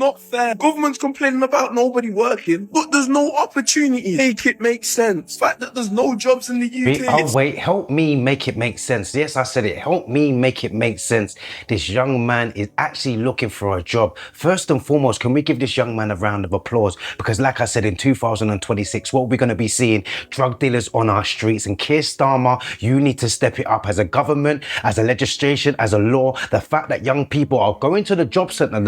Not fair. Government's complaining about nobody working, but there's no opportunity. Make it make sense. The fact that there's no jobs in the UK. Oh wait, help me make it make sense. Yes, I said it. Help me make it make sense. This young man is actually looking for a job. First and foremost, can we give this young man a round of applause? Because like I said, in 2026, what we're going to be seeing, drug dealers on our streets. And Keir Starmer, you need to step it up as a government, as a legislation, as a law. The fact that young people are going to the job centre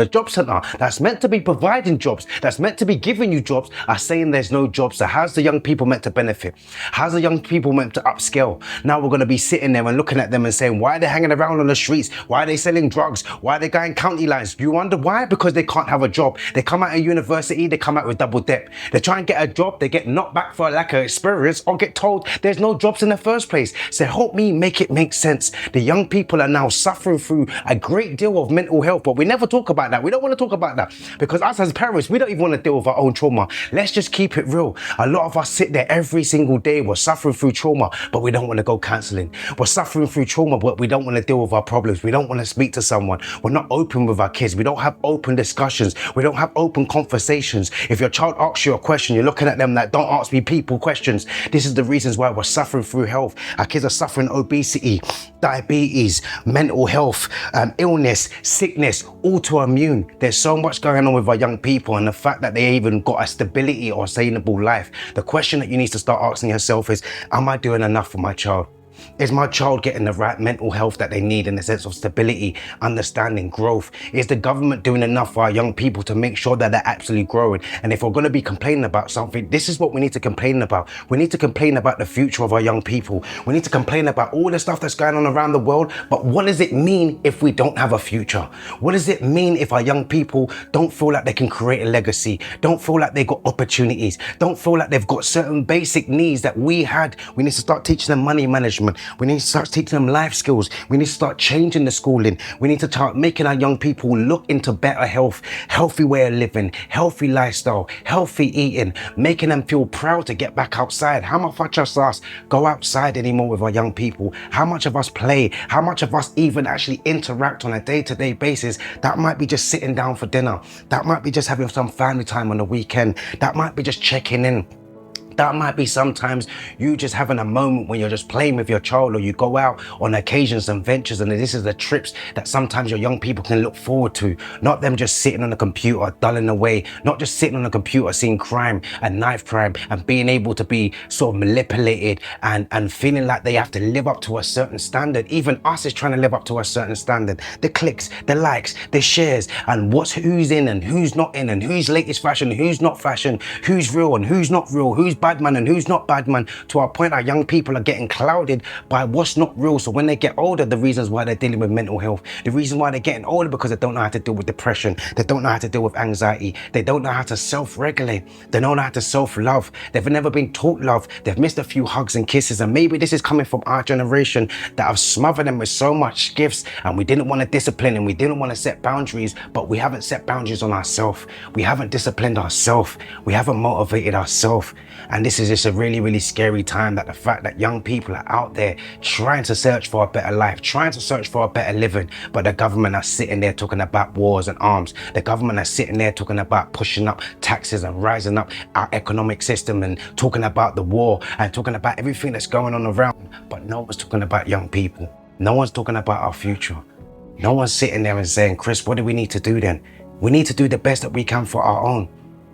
that's meant to be providing jobs, that's meant to be giving you jobs, are saying there's no jobs. So how's the young people meant to benefit? How's the young people meant to upscale? Now we're going to be sitting there and looking at them and saying, why are they hanging around on the streets? Why are they selling drugs? Why are they going county lines? You wonder why? Because they can't have a job. They come out of university, they come out with double debt. They try and get a job, they get knocked back for a lack of experience or get told there's no jobs in the first place. So help me make it make sense. The young people are now suffering through a great deal of mental health, but we never talk about that. We don't want to talk about that because us as parents, we don't even want to deal with our own trauma. Let's just keep it real. A lot of us sit there every single day. We're suffering through trauma, but we don't want to go counseling. We're suffering through trauma, but we don't want to deal with our problems. We don't want to speak to someone. We're not open with our kids. We don't have open discussions. We don't have open conversations. If your child asks you a question, you're looking at them like, don't ask me people questions. This is the reasons why we're suffering through health. Our kids are suffering obesity, diabetes, mental health, illness, sickness, autoimmune. There's so much going on with our young people, and the fact that they even got a stability or sustainable life. The question that you need to start asking yourself is, am I doing enough for my child? Is my child getting the right mental health that they need in the sense of stability, understanding, growth? Is the government doing enough for our young people to make sure that they're actually growing? And if we're going to be complaining about something, this is what we need to complain about. We need to complain about the future of our young people. We need to complain about all the stuff that's going on around the world. But what does it mean if we don't have a future? What does it mean if our young people don't feel like they can create a legacy, don't feel like they've got opportunities, don't feel like they've got certain basic needs that we had? We need to start teaching them money management. We need to start teaching them life skills. We need to start changing the schooling. We need to start making our young people look into better health, healthy way of living, healthy lifestyle, healthy eating, making them feel proud to get back outside. How much of us go outside anymore with our young people? How much of us play? How much of us even actually interact on a day-to-day basis? That might be just sitting down for dinner. That might be just having some family time on the weekend. That might be just checking in. That might be sometimes you just having a moment when you're just playing with your child, or you go out on occasions and ventures, and this is the trips that sometimes your young people can look forward to. Not them just sitting on the computer dulling away, not just sitting on the computer seeing crime and knife crime and being able to be sort of manipulated and feeling like they have to live up to a certain standard. Even us is trying to live up to a certain standard. The clicks, the likes, the shares, and who's in and who's not in, and who's latest fashion, who's not fashion, who's real and who's not real, who's bad man and who's not bad man, to our point our young people are getting clouded by what's not real. So when they get older, the reasons why they're dealing with mental health, the reason why they're getting older, because they don't know how to deal with depression, they don't know how to deal with anxiety, they don't know how to self-regulate, they don't know how to self-love, they've never been taught love, they've missed a few hugs and kisses. And maybe this is coming from our generation that have smothered them with so much gifts, and we didn't want to discipline and we didn't want to set boundaries, but we haven't set boundaries on ourselves. We haven't disciplined ourselves. We haven't motivated ourselves. And this is just a really, really scary time, that the fact that young people are out there trying to search for a better life, trying to search for a better living, but the government are sitting there talking about wars and arms. The government are sitting there talking about pushing up taxes and rising up our economic system and talking about the war and talking about everything that's going on around. But no one's talking about young people. No one's talking about our future. No one's sitting there and saying, Chris, what do we need to do then? We need to do the best that we can for our own.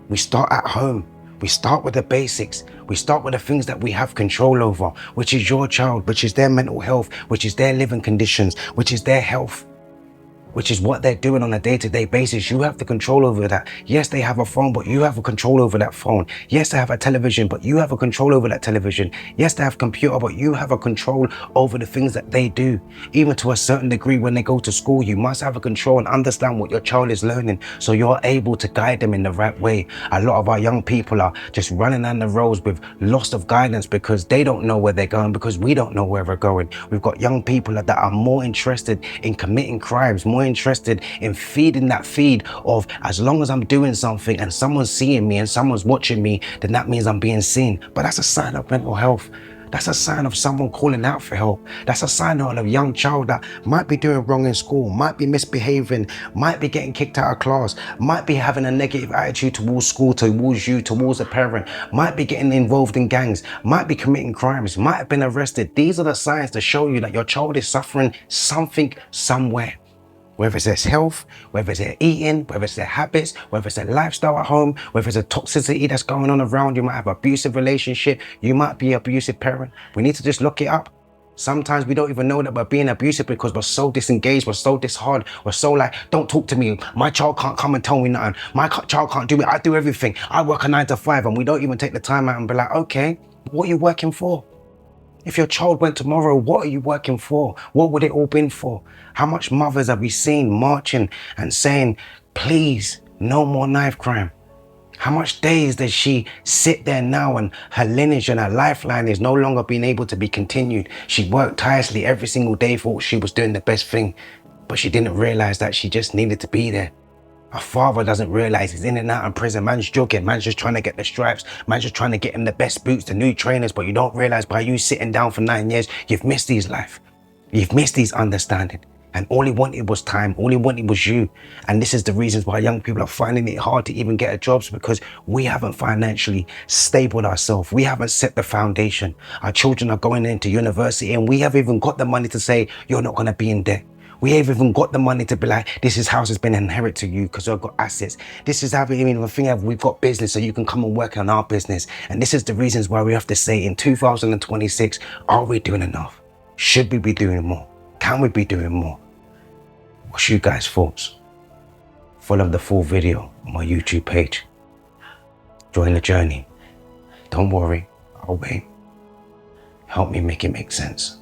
We start at home. We start with the basics. We start with the things that we have control over, which is your child, which is their mental health, which is their living conditions, which is their health, which is what they're doing on a day-to-day basis. You have the control over that. Yes, they have a phone, but you have a control over that phone. Yes, they have a television, but you have a control over that television. Yes, they have a computer, but you have a control over the things that they do. Even to a certain degree, when they go to school, you must have a control and understand what your child is learning, so you're able to guide them in the right way. A lot of our young people are just running down the roads with loss of guidance because they don't know where they're going, because we don't know where we're going. We've got young people that are more interested in committing crimes, more interested in feeding that feed of, as long as I'm doing something and someone's seeing me and someone's watching me, then that means I'm being seen. But that's a sign of mental health. That's a sign of someone calling out for help. That's a sign of a young child that might be doing wrong in school, might be misbehaving, might be getting kicked out of class, might be having a negative attitude towards school, towards you, towards a parent, might be getting involved in gangs, might be committing crimes, might have been arrested. These are the signs to show you that your child is suffering something somewhere. Whether it's their health, whether it's their eating, whether it's their habits, whether it's their lifestyle at home, whether it's a toxicity that's going on around, you might have an abusive relationship, you might be an abusive parent. We need to just look it up. Sometimes we don't even know that we're being abusive because we're so disengaged, we're so disheartened, we're so like, don't talk to me. My child can't come and tell me nothing. My child can't do it. I do everything. I work a 9 to 5, and we don't even take the time out and be like, okay, what are you working for? If your child went tomorrow, what are you working for? What would it all been for? How much mothers have we seen marching and saying, please, no more knife crime? How much days does she sit there now and her lineage and her lifeline is no longer being able to be continued? She worked tirelessly every single day, thought she was doing the best thing, but she didn't realize that she just needed to be there. A father doesn't realize he's in and out of prison. Man's jogging, man's just trying to get the stripes, man's just trying to get him the best boots, the new trainers, but you don't realize by you sitting down for 9 years, you've missed his life. You've missed his understanding. And all he wanted was time, all he wanted was you. And this is the reasons why young people are finding it hard to even get a job, because we haven't financially stabled ourselves. We haven't set the foundation. Our children are going into university and we have even got the money to say, you're not gonna be in debt. We have even got the money to be like, this house has been inherited to you because we've got assets. This is having even a thing of we've got business so you can come and work on our business. And this is the reasons why we have to say in 2026, are we doing enough? Should we be doing more? Can we be doing more? What's you guys' thoughts? Follow the full video on my YouTube page. Join the journey. Don't worry, I'll wait. Help me make it make sense.